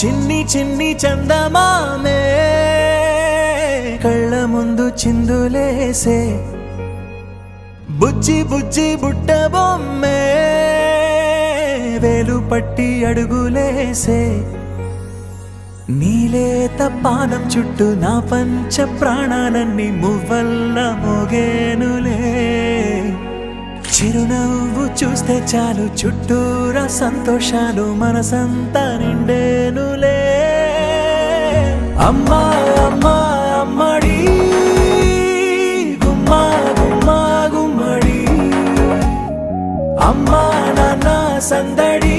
చిన్ని చిన్ని చందమామే కళ్ళ ముందు చిందులేసే బుజ్జి బుజ్జి బుట్ట బొమ్మే వేలు పట్టి అడుగులేసే నీలేత పానం చుట్టూ నా పంచ ప్రాణాలన్నీ మువ్వల్ల మోగేనులే చిరునవ్వు చూస్తే చాలు చుట్టూరా సంతోషాలు మనసంతా నిండేనులే అమ్మా అమ్మా అమ్మడి గుమ్మా గుమ్మా గుమ్మడి అమ్మా నాన్న సందడి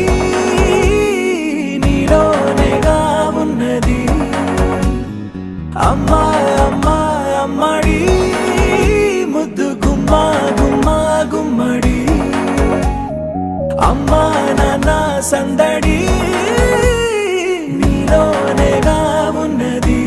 నీలోనేగా ఉన్నది అమ్మా అమ్మా అమ్మడి ముద్దు గుమ్మా గుమ్మా గుమ్మడి అమ్మా నాన్న సందడి నీలోనేగా ఉన్నది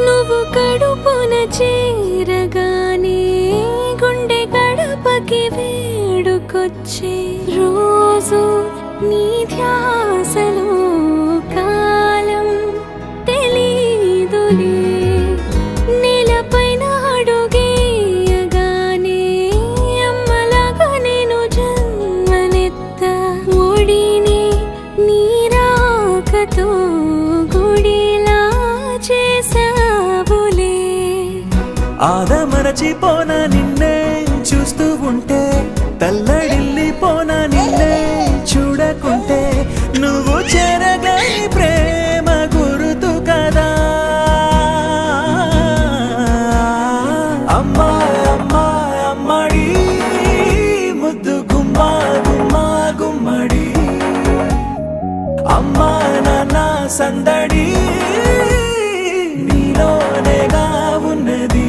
నువ్వు కడుపున చేరగానే గుండె గడపకి వేడుకొచ్చే రోజు నీ ధ్యాసలో కాలం తెలీదులే నేలపైన అడుగేయగానే అమ్మలాగా నేను జన్మనెత్త ఒడిని నీ రాకతో గుడిలా చేసావులే ఆదమరచిపోనా నిన్నే చూస్తూ ఉంటే తల్లడిల్లిపోనా నిన్నే చూడకుంటే నువ్వు చెరగని ప్రేమ గురుతు కదా అమ్మా అమ్మా అమ్మడి ముద్దు గుమ్మా గుమ్మా గుమ్మడి అమ్మా నాన్న సందడి నీలోనేగా ఉన్నది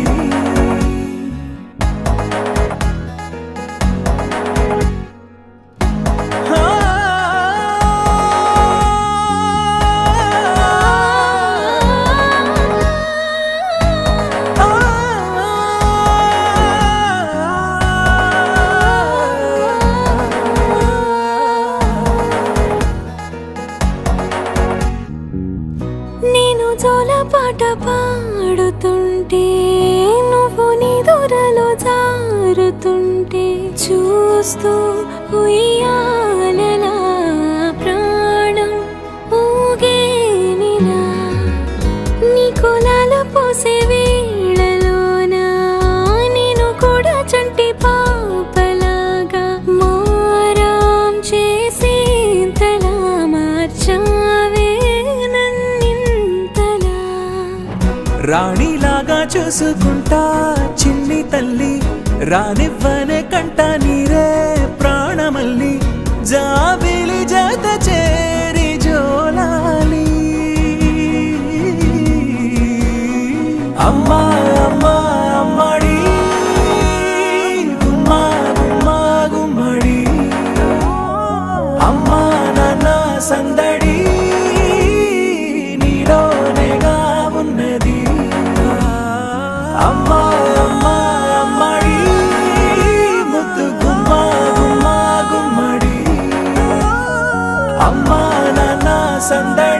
నేను జోలపాట పాడుతుంటే నువ్వు నిదురలో జారుతుంటే చూస్తూ ఉయ్యాలలా ప్రాణం ఊగేనిలా నీ కులాల పోసే వేళలోన నేను కూడా చంటి పాపలాగా మారాం చేసేంతలా మార్చావే రాణిలాగా చూసుకుంటా చిన్ని తల్లి రానివ్వనే కంట నీరే ప్రాణమల్లి జాబిలి జత చేరి జోలాలి అమ్మా అమ్మా అమ్మడి గుమ్మా గుమ్మా గుమ్మడి అమ్మా నాన్న సందడి నీలోనేగా ఉన్నది అమ్మా అమ్మా అమ్మడి ముద్దు గుమ్మా గుమ్మా గుమ్మడి అమ్మా నాన్న సందడి